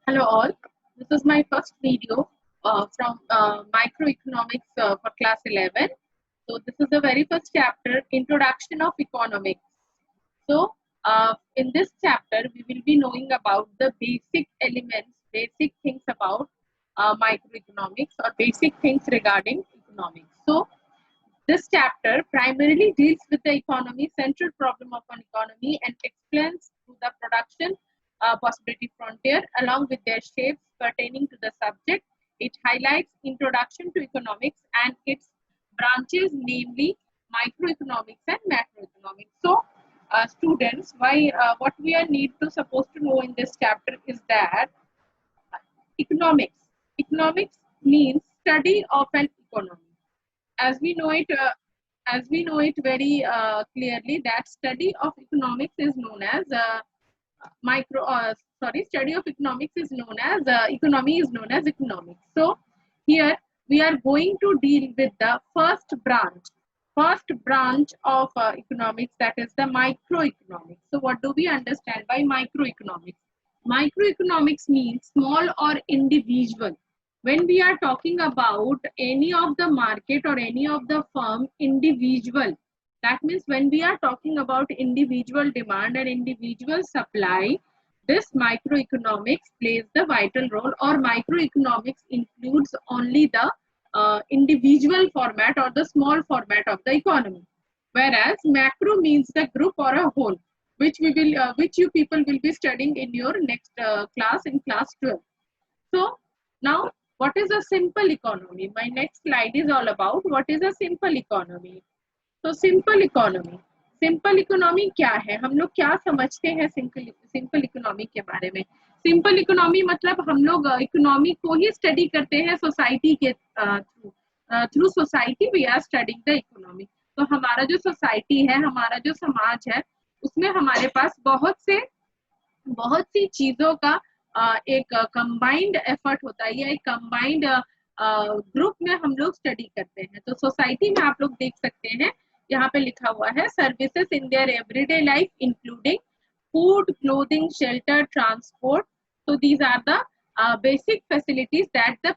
Hello all, this is my first video from microeconomics for class 11. So this is the very first chapter, Introduction of Economics. So in this chapter, we will be knowing about the basic elements, basic things about microeconomics or basic things regarding economics. So this chapter primarily deals with the economy, central problem of an economy, and explains through the production possibility frontier along with their shapes pertaining to the subject. It highlights introduction to economics and its branches, namely microeconomics and macroeconomics. So, students, why what we are need to supposed to know in this chapter is that economics. Economics means study of an economy as we know it very clearly that study of economics is known as study of economics is known as economy is known as economics. So here we are going to deal with the first branch of economics, that is the microeconomics. So what do we understand by microeconomics? Microeconomics means small or individual. When we are talking about any of the market or any of the firm, individual, that means when we are talking about individual demand and individual supply, this microeconomics plays the vital role, or microeconomics includes only the individual format or the small format of the economy, whereas macro means the group or a whole, which you people will be studying in your next class, in class 12. So now, what is a simple economy? My next slide is all about what is a simple economy. तो simple economy क्या है, हम लोग क्या समझते हैं simple economy के बारे में? सिंपल इकोनॉमी मतलब हम लोग इकोनॉमी को ही स्टडी करते हैं सोसाइटी के through society we are studying the economy. तो हमारा जो सोसाइटी है, हमारा जो समाज है, उसमें हमारे पास बहुत सी चीजों का एक कंबाइंड एफर्ट होता है, या एक कंबाइंड ग्रुप में हम लोग स्टडी करते हैं। तो सोसाइटी में आप लोग देख सकते हैं, यहाँ पे लिखा हुआ है services in their everyday life including food, clothing, shelter, transport. So these are the basic facilities that the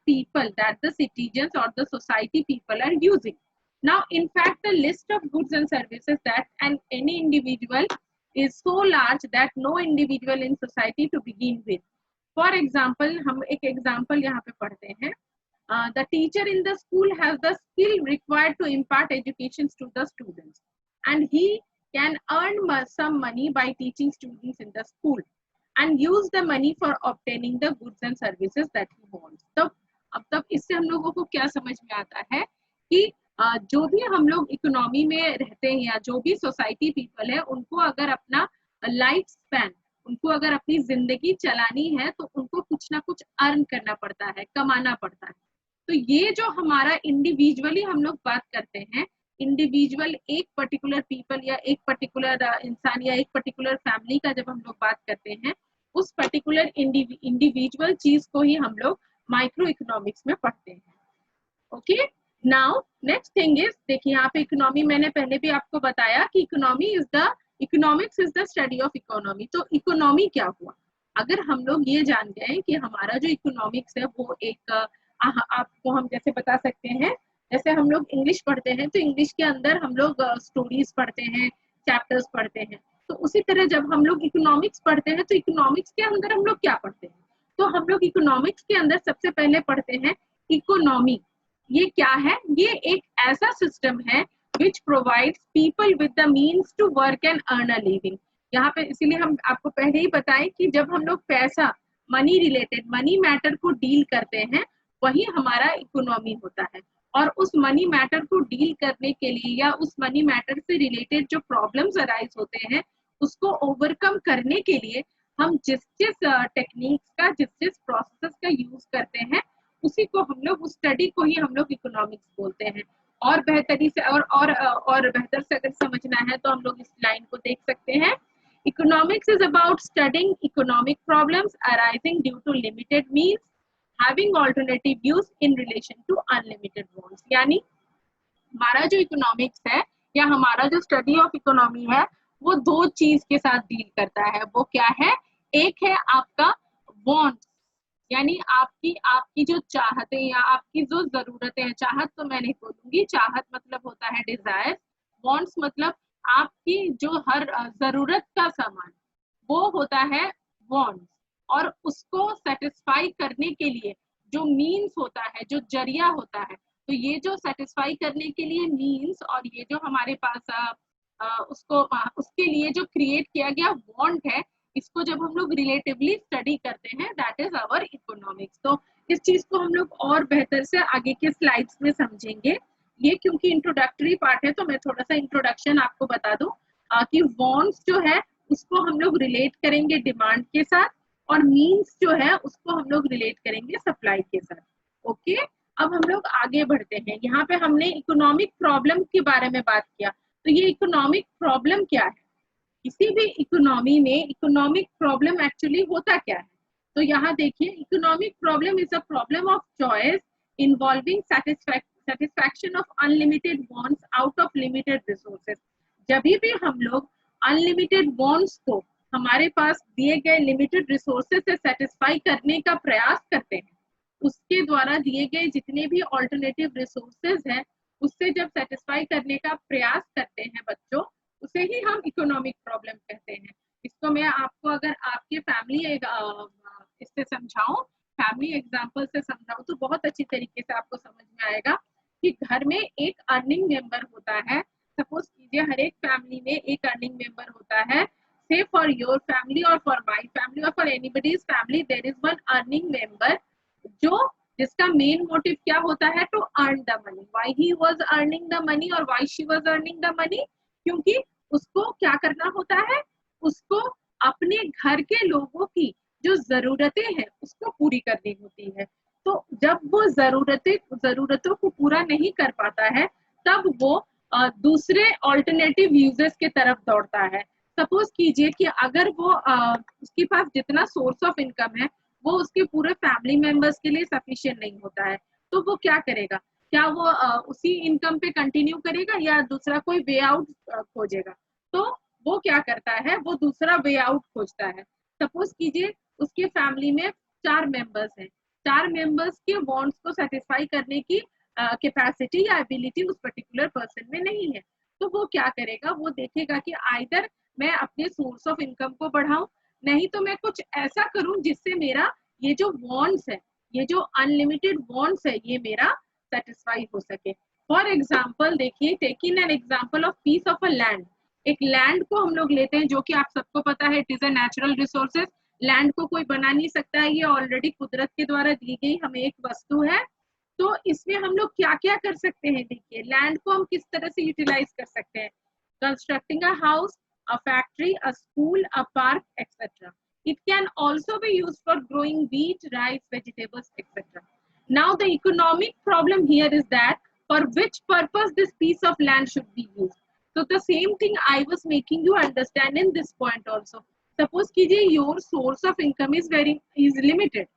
citizens or the society people are using. Now, in fact, the list of goods and services that any individual is so large that no individual in society to begin with. For example, हम एक example यहाँ पे पढ़ते हैं. The teacher in the school has the skill required to impart education to the students, and he can earn some money by teaching students in the school and use the money for obtaining the goods and services that he wants. तब इससे हम लोगों को क्या समझ में आता है कि जो भी हम लोग इकोनॉमी में रहते हैं या जो भी सोसाइटी पीपल है, उनको अगर अपना लाइफ स्पैन, उनको अगर अपनी जिंदगी चलानी है तो उनको कुछ ना कुछ अर्न करना पड़ता है, कमाना पड़ता है। तो ये जो हमारा इंडिविजुअली हम लोग बात करते हैं, इंडिविजुअल एक पर्टिकुलर पीपल या एक पर्टिकुलर इंसान या एक पर्टिकुलर फैमिली का जब हम लोग बात करते हैं, उस पर्टिकुलर इंडिविजुअल चीज को ही हम लोग माइक्रो इकोनॉमिक्स में पढ़ते हैं। Okay, now next thing is, देखिए यहाँ पे इकोनॉमी मैंने पहले भी आपको बताया कि economics is the study of economy. तो इकोनॉमी क्या हुआ? अगर हम लोग ये जान गए कि हमारा जो इकोनॉमिक्स है वो एक आपको हम जैसे बता सकते हैं, जैसे हम लोग इंग्लिश पढ़ते हैं तो इंग्लिश के अंदर हम लोग स्टोरीज पढ़ते हैं, चैप्टर्स पढ़ते हैं, तो उसी तरह जब हम लोग इकोनॉमिक्स पढ़ते हैं तो इकोनॉमिक्स के अंदर हम लोग क्या पढ़ते हैं? तो हम लोग इकोनॉमिक्स के अंदर सबसे पहले पढ़ते हैं इकोनॉमी। ये क्या है? ये एक ऐसा सिस्टम है which provides people with the means to work and earn a living. यहाँ पे इसीलिए हम आपको पहले ही बताएं कि जब हम लोग पैसा, मनी रिलेटेड, मनी मैटर को डील करते हैं, वही हमारा इकोनॉमी होता है। और उस मनी मैटर को डील करने के लिए या उस मनी मैटर से रिलेटेड जो प्रॉब्लम्स अराइज होते हैं, उसको ओवरकम करने के लिए हम जिस टेक्निक्स का, जिस प्रोसेस का यूज करते हैं, उसी को हम लोग, उस स्टडी को ही हम लोग इकोनॉमिक्स बोलते हैं। और बेहतरी से और बेहतर से अगर समझना है तो हम लोग इस लाइन को देख सकते हैं। Economics is about studying economic problems arising due to limited means having alternative views in relation to unlimited wants. यानी हमारा जो इकोनॉमिक्स है या हमारा जो स्टडी ऑफ इकोनॉमी है, वो दो चीज के साथ डील करता है। वो क्या है? एक है आपका वांट, यानी आपकी आपकी जो चाहतें या आपकी जो जरूरतें हैं, चाहत तो मैं नहीं बोलूंगी, चाहत मतलब होता है डिजायर, वांट्स मतलब आपकी जो हर जरूरत का सामान, वो होता है वांट्स। और उसको सेटिस्फाई करने के लिए जो मीन्स होता है, जो जरिया होता है, तो ये जो सेटिस्फाई करने के लिए मीन्स और ये जो हमारे पास उसके लिए जो क्रिएट किया गया वांट है, इसको जब हम लोग रिलेटिवली स्टडी करते हैं, दैट इज आवर इकोनॉमिक्स। तो इस चीज को हम लोग और बेहतर से आगे के स्लाइड्स में समझेंगे। ये क्योंकि इंट्रोडक्टरी पार्ट है, तो मैं थोड़ा सा इंट्रोडक्शन आपको बता दूं कि वांट्स जो है उसको हम लोग रिलेट करेंगे डिमांड के साथ, और मीन्स जो है उसको हम लोग रिलेट करेंगे सप्लाई के साथ। ओके, अब हम लोग आगे बढ़ते हैं। यहाँ पे हमने इकोनॉमिक प्रॉब्लम के बारे में बात किया, तो ये इकोनॉमिक प्रॉब्लम क्या है? किसी भी इकोनॉमी में इकोनॉमिक प्रॉब्लम एक्चुअली होता क्या है? तो यहाँ देखिए, economic problem is a problem of choice involving satisfaction of unlimited wants out of limited resources. जब भी हम लोग अनलिमिटेड वांट्स को हमारे पास दिए गए लिमिटेड रिसोर्सेज से सेटिस्फाई करने का प्रयास करते हैं, उसके द्वारा दिए गए जितने भी ऑल्टरनेटिव रिसोर्सेज हैं, उससे जब सेटिस्फाई करने का प्रयास करते हैं बच्चों, उसे ही हम इकोनॉमिक प्रॉब्लम कहते हैं। इसको मैं आपको अगर आपके फैमिली इससे समझाऊं, फैमिली एग्जांपल से समझाऊं, तो बहुत अच्छी तरीके से आपको समझ में आएगा कि घर में एक अर्निंग मेंबर होता है। सपोज कीजिए हर एक फैमिली में एक अर्निंग मेंबर होता है। से फॉर योर फैमिली और फॉर माय फैमिली और for anybody's family there is one earning member, जो जिसका मेन मोटिव क्या होता है? To earn the money. Why he was earning the money और why she was earning the money? क्योंकि उसको क्या करना होता है? उसको अपने घर के लोगों की जो जरूरतें हैं उसको पूरी करनी होती है। तो जब वो जरूरतों को पूरा नहीं कर पाता है, तब वो दूसरे ऑल्टरनेटिव यूजेस के तरफ दौड़ता है। सपोज कीजिए कि अगर वो उसके पास जितना सोर्स ऑफ इनकम है वो उसके पूरे फैमिली मेंबर्स के लिए सफिशिएंट नहीं होता है, तो वो क्या करेगा? क्या वो उसी इनकम पे कंटिन्यू करेगा या दूसरा कोई वे आउट खोजेगा? तो वो क्या करता है? वो दूसरा वे आउट खोजता है। सपोज कीजिए उसके फैमिली में 4 मेंबर्स हैं, 4 मेंबर्स के वांट्स को सेटिस्फाई करने की कैपेसिटी या एबिलिटी उस पर्टिकुलर पर्सन में नहीं है, तो वो क्या करेगा? वो देखेगा कि आइदर मैं अपने सोर्स ऑफ इनकम को बढ़ाऊं, नहीं तो मैं कुछ ऐसा करूं जिससे मेरा ये जो वांट्स है, ये जो अनलिमिटेड वांट्स है, ये मेरा सेटिस्फाई हो सके। फॉर एग्जाम्पल देखिए, taking an example of peace of a land. एक लैंड को हम लोग लेते हैं, जो कि आप सबको पता है it is a natural resources. Land को कोई बना नहीं सकता है, ये ऑलरेडी कुदरत के द्वारा दी गई हमें एक वस्तु है। तो इसमें हम लोग क्या क्या कर सकते हैं? देखिए, लैंड को हम किस तरह से यूटिलाइज कर सकते हैं? Constructing a house, a factory, a school, a park, etc. It can also be used for growing wheat, rice, vegetables, etc. Now, the economic problem here is that for which purpose this piece of land should be used. So, the same thing I was making you understand in this point also. Suppose कीजिए your source of income is limited,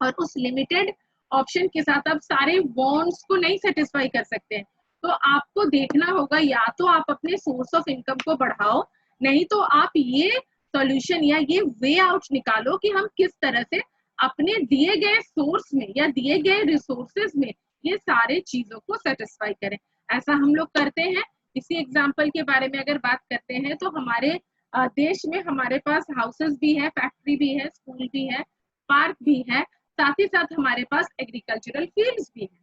और उस limited option के साथ आप सारे wants को नहीं satisfy कर सकते हैं, तो आपको देखना होगा या तो आप अपने सोर्स ऑफ इनकम को बढ़ाओ, नहीं तो आप ये सॉल्यूशन या ये वे आउट निकालो कि हम किस तरह से अपने दिए गए सोर्स में या दिए गए रिसोर्सेज में ये सारे चीजों को सेटिस्फाई करें। ऐसा हम लोग करते हैं। इसी एग्जाम्पल के बारे में अगर बात करते हैं, तो हमारे देश में हमारे पास हाउसेस भी है, फैक्ट्री भी है, स्कूल भी है, पार्क भी है, साथ ही साथ हमारे पास एग्रीकल्चरल फील्ड्स भी हैं।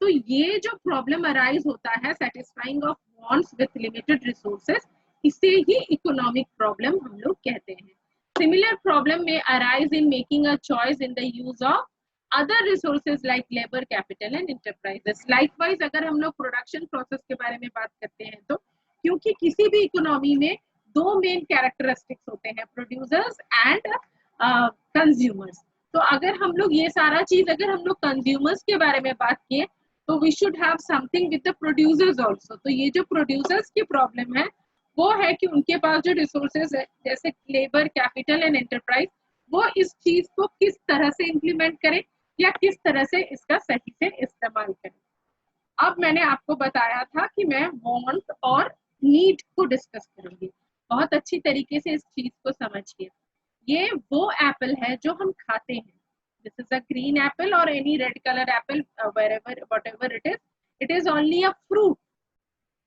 तो ये जो प्रॉब्लम अराइज होता है satisfying of wants with limited resources, इसे ही इकोनॉमिक प्रॉब्लम हम लोग कहते हैं। सिमिलर प्रॉब्लम में arise in making a choice in the use of other resources like labour capital and enterprises. Likewise अगर हम लोग प्रोडक्शन प्रोसेस के बारे में बात करते हैं, तो क्योंकि किसी भी इकोनॉमी में दो मेन कैरेक्टरिस्टिक्स होते हैं, प्रोड्यूसर्स एंड कंज्यूमर्स। तो अगर हम लोग ये सारा चीज अगर हम लोग कंज्यूमर्स के बारे में बात किए, तो we should have something with the producers also. तो ये जो प्रोड्यूसर्स की प्रॉब्लम है वो है कि उनके पास जो रिसोर्सेज है जैसे लेबर कैपिटल एंड एंटरप्राइज, वो इस चीज को किस तरह से इम्प्लीमेंट करें या किस तरह से इसका सही से इस्तेमाल करें। अब मैंने आपको बताया था कि मैं वांट और नीड को डिस्कस करूंगी। बहुत अच्छी तरीके से इस चीज को समझिए। ये वो एप्पल है जो हम खाते हैं, This is a green apple or any red color apple, wherever whatever it is only a fruit.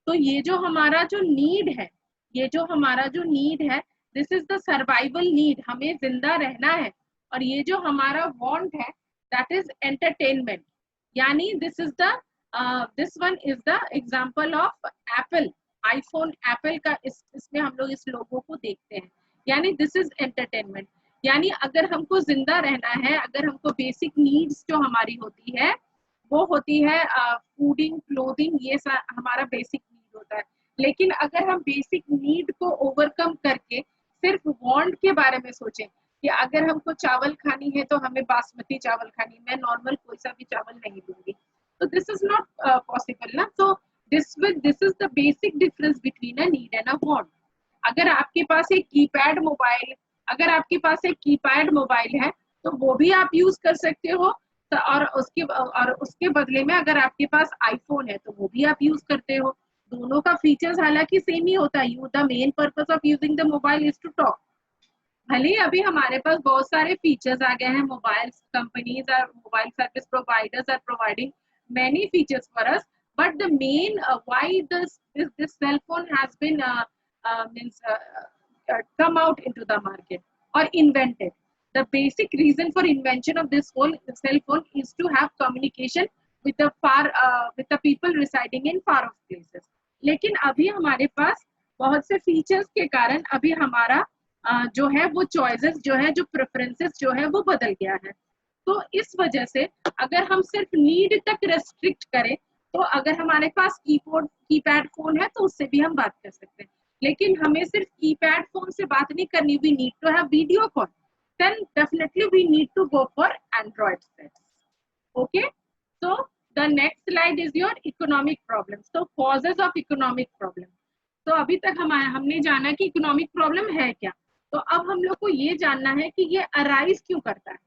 तो ये जो हमारा जो नीड है, ये जो हमारा जो नीड है, this is the survival need, हमें जिंदा रहना है. और ये जो हमारा वांट है, दैट इज एंटरटेनमेंट. यानी this is the this one is the example of Apple, iPhone Apple का. इसमें हम लोग इस लोगों को देखते हैं. यानी दिस इज एंटरटेनमेंट. यानी अगर हमको जिंदा रहना है, अगर हमको बेसिक नीड्स जो हमारी होती है वो होती है फूडिंग, क्लोथिंग, ये हमारा बेसिक नीड होता है. लेकिन अगर हम बेसिक नीड को ओवरकम करके सिर्फ वांट के बारे में सोचें कि अगर हमको चावल खानी है तो हमें बासमती चावल खानी, मैं नॉर्मल कोई सा भी चावल नहीं लूंगी, तो दिस इज नॉट पॉसिबल ना. So this is the basic difference between a need and a want. अगर आपके पास एक कीपैड मोबाइल, अगर आपके पास एक कीपैड मोबाइल है तो वो भी आप यूज कर सकते हो. और उसके बदले में अगर आपके पास आईफोन है तो वो भी आप यूज करते हो. दोनों का फीचर्स हालांकि सेम ही होता है. You the main purpose of using the mobile is to talk. भले ही अभी हमारे पास बहुत सारे फीचर्स आ गए हैं, मोबाइल कंपनीज और mobile service providers are providing many features for us, but the main why this cell phone has been come out into the market or invented. The basic reason for invention of this whole cell phone is to have communication with the people residing in far off places. लेकिन अभी हमारे पास बहुत से features के कारण अभी हमारा जो है वो चॉइसेस जो है, जो प्रेफरेंसेस जो है वो बदल गया है. तो इस वजह से अगर हम सिर्फ नीड तक रेस्ट्रिक्ट करें तो अगर हमारे पास कीपैड फोन है तो उससे भी हम बात कर सकते हैं. लेकिन हमें सिर्फ कीपैड फोन से बात नहीं करनी, we need to have video call, then definitely we need to go for Android sets. Okay, so the next slide is your economic problems. So causes of economic problem. तो अभी तक हमने जाना कि इकोनॉमिक प्रॉब्लम है क्या. तो अब हम लोग को ये जानना है कि ये अराइज क्यों करता है.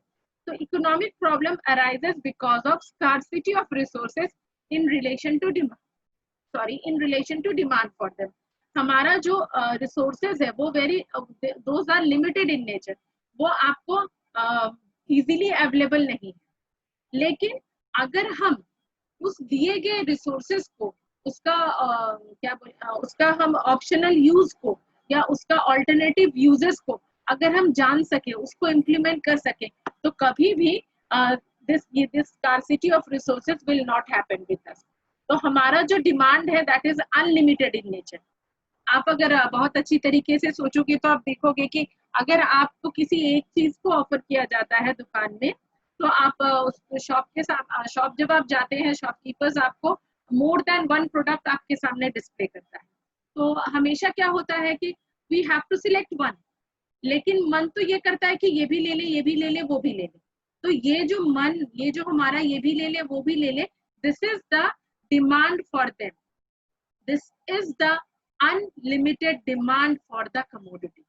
तो economic problem arises because of scarcity of resources in relation to demand for them. हमारा जो रिसोर्सेज है वो those are limited in nature, वो आपको इजीली अवेलेबल नहीं है. लेकिन अगर हम उस दिए गए रिसोर्सेज को उसका हम ऑप्शनल यूज को या उसका ऑल्टरनेटिव यूजेस को अगर हम जान सके, उसको इम्प्लीमेंट कर सके, तो कभी भी this scarcity of resources will not happen with us. तो हमारा जो डिमांड है that is unlimited in nature. आप अगर बहुत अच्छी तरीके से सोचोगे तो आप देखोगे कि अगर आपको किसी एक चीज को ऑफर किया जाता है दुकान में, तो आप उस शॉप जब आप जाते हैं, शॉपकीपर्स आपको मोर देन वन प्रोडक्ट आपके सामने डिस्प्ले करता है. तो हमेशा क्या होता है कि we have to select one, लेकिन मन तो ये करता है कि ये भी ले ले, ये भी ले ले, वो भी ले ले. तो ये जो हमारा ये भी ले ले, वो भी ले ले, this is the demand for them. This is the unlimited demand for the commodity.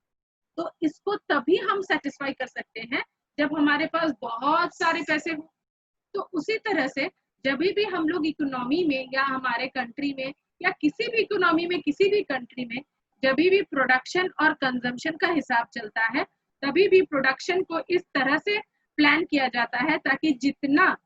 तो इसको तभी हम सेटिस्फाई कर सकते हैं जब हमारे पास बहुत सारे पैसे हो. तो उसी तरह से जब भी हम लोग इकोनॉमी में या हमारे कंट्री में या किसी भी इकोनॉमी में, किसी भी कंट्री में जब भी प्रोडक्शन और कंजम्पशन का हिसाब चलता है, तभी भी प्रोडक्शन को इस तरह से प्लान किया जाता है ताकि जितना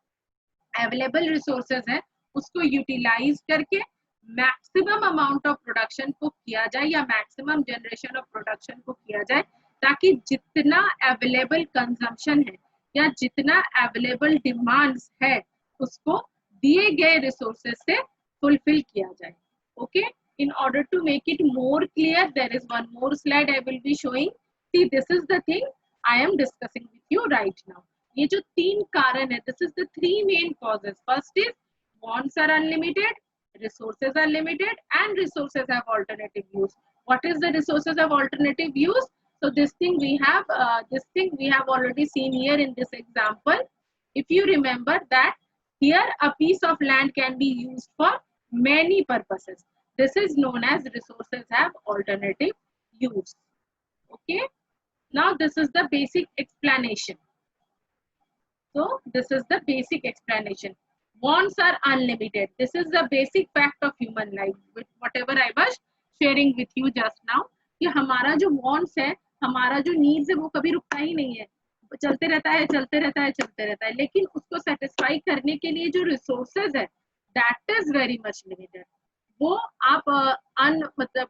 अवेलेबल रिसोर्सेज है उसको यूटिलाइज करके मैक्सिमम अमाउंट ऑफ प्रोडक्शन को किया जाए या मैक्सिमम जनरेशन ऑफ प्रोडक्शन को किया जाए, ताकि जितना अवेलेबल कंजम्पशन है या जितना अवेलेबल डिमांड्स है उसको दिए गए रिसोर्सेज से फुलफिल किया जाए. Okay, in order to make it more clear, there is one more slide I will be showing. See, this is the thing I am discussing with you right now. ये जो तीन कारण है, this is the three main causes. First is wants are unlimited, resources are limited, and resources have alternative use. What is the resources of alternative use? So this thing we have already seen here in this example. If you remember that here a piece of land can be used for many purposes. This is known as resources have alternative use. Okay. Now this is the basic explanation. So this is the basic explanation. Wants are unlimited. This is the basic fact of human life. With whatever I was sharing with you just now, कि हमारा जो wants है, हमारा जो needs है, वो कभी रुकता ही नहीं है. चलते रहता है, चलते रहता है, चलते रहता है, लेकिन उसको सेटिस्फाई करने के लिए जो रिसोर्सेज है that is very much limited. वो आप मतलब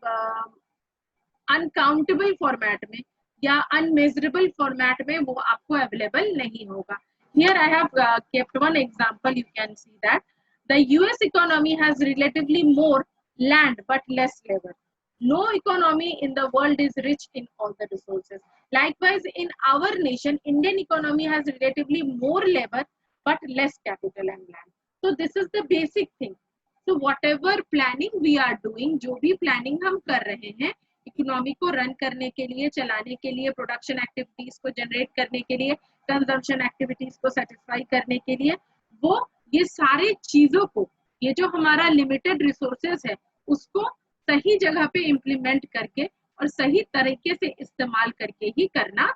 अनकाउंटेबल फॉर्मेट में या अनमेजरेबल फॉर्मेट में वो आपको अवेलेबल नहीं होगा। Here I have kept one example. You can see that the US economy has relatively more land but less labor. No economy in the world is rich in all the resources. Likewise, in our nation, Indian economy has relatively more labor but less capital and land. So this is the basic thing. So whatever planning we are doing, जो भी planning हम कर रहे हैं economy को run करने के लिए, चलाने के लिए, प्रोडक्शन एक्टिविटीज को जनरेट करने के लिए, कंजम्पशन एक्टिविटीज को सेटिस्फाई करने के लिए, वो ये सारे चीजों को, ये जो हमारा लिमिटेड रिसोर्सेज है उसको सही जगह पे इम्प्लीमेंट करके और सही तरीके से इस्तेमाल करके ही करना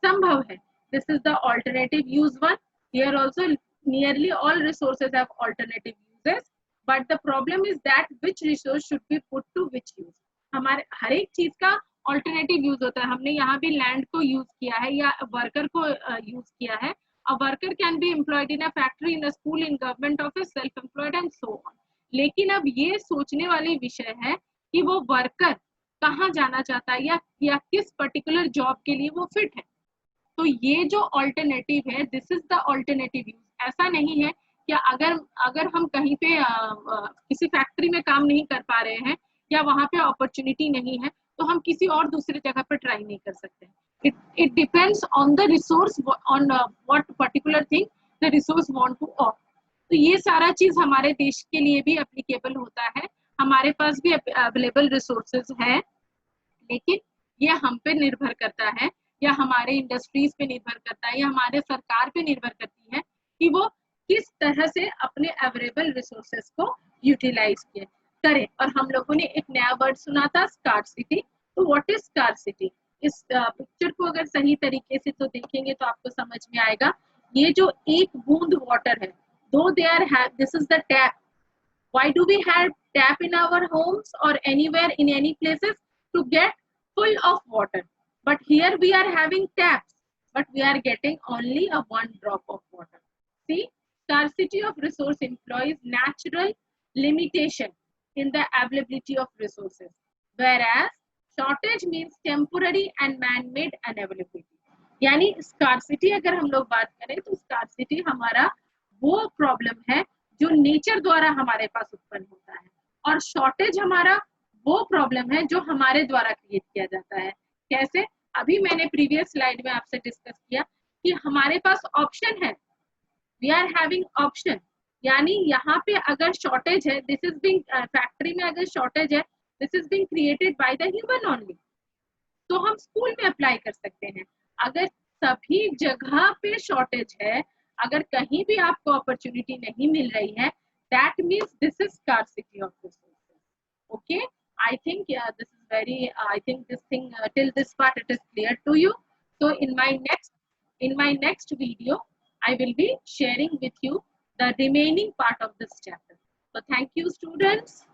संभव है। This is the alternative use one. Here also nearly all resources have alternative uses, but the problem is that which resource should be put to which use. हमारे हर एक चीज का ऑल्टरनेटिव यूज होता है। हमने यहाँ भी लैंड को यूज किया है या वर्कर को यूज किया है। A worker can be employed in a factory, in a school, in government office, self employed and so on. लेकिन अब ये सोचने वाली विषय है कि वो वर्कर कहाँ जाना चाहता है या किस पर्टिकुलर जॉब के लिए वो फिट है। तो ये जो ऑल्टरनेटिव है, this is the alternative use. ऐसा नहीं है कि अगर हम कहीं पे किसी फैक्ट्री में काम नहीं कर पा रहे हैं या वहां पे अपॉर्चुनिटी नहीं है तो हम किसी और दूसरी जगह पर ट्राई नहीं कर सकते। It depends on the resource, on what particular thing the resource want two of. तो ये सारा चीज हमारे देश के लिए भी एप्लीकेबल होता है। हमारे पास भी अवेलेबल रिसोर्सेज है, लेकिन ये हम पे निर्भर करता है या हमारे इंडस्ट्रीज पे निर्भर करता है या हमारे सरकार पे निर्भर करती है कि वो किस तरह से अपने अवेलेबल रिसोर्सेज को यूटिलाइज करें। और हम लोगों ने एक नया वर्ड सुना था, स्कार्सिटी। तो व्हाट इज स्कार्सिटी? इस पिक्चर को अगर सही तरीके से तो देखेंगे तो आपको समझ में आएगा। ये जो एक बूंद वाटर है, though they are have, this is the tap. Why do we have tap in our homes or anywhere in any places? To get full of water. But here we are having taps, but we are getting only a one drop of water. See, scarcity of resource implies natural limitation in the availability of resources, whereas shortage means temporary and man-made unavailability. यानी scarcity अगर हम लोग बात करें तो scarcity हमारा वो problem है जो नेचर द्वारा हमारे पास उत्पन्न होता है, और शॉर्टेज हमारा वो प्रॉब्लम है जो हमारे द्वारा क्रिएट किया जाता है। कैसे? अभी मैंने प्रीवियस स्लाइड में आपसे डिस्कस किया कि हमारे पास ऑप्शन है, वी आर हैविंग ऑप्शन। यानी यहाँ पे अगर शॉर्टेज है, दिस इज बीइंग फैक्ट्री में अगर शॉर्टेज है, this is being created by the human only. तो हम स्कूल में अप्लाई कर सकते हैं। अगर सभी जगह पे शॉर्टेज है, अगर कहीं भी आपको अपॉर्चुनिटी नहीं मिल रही है, that means this is scarcity of resources. Okay, I think this is very I think this thing till this part it is clear to you. So in my next video I will be sharing with you the remaining part of this chapter. So thank you students.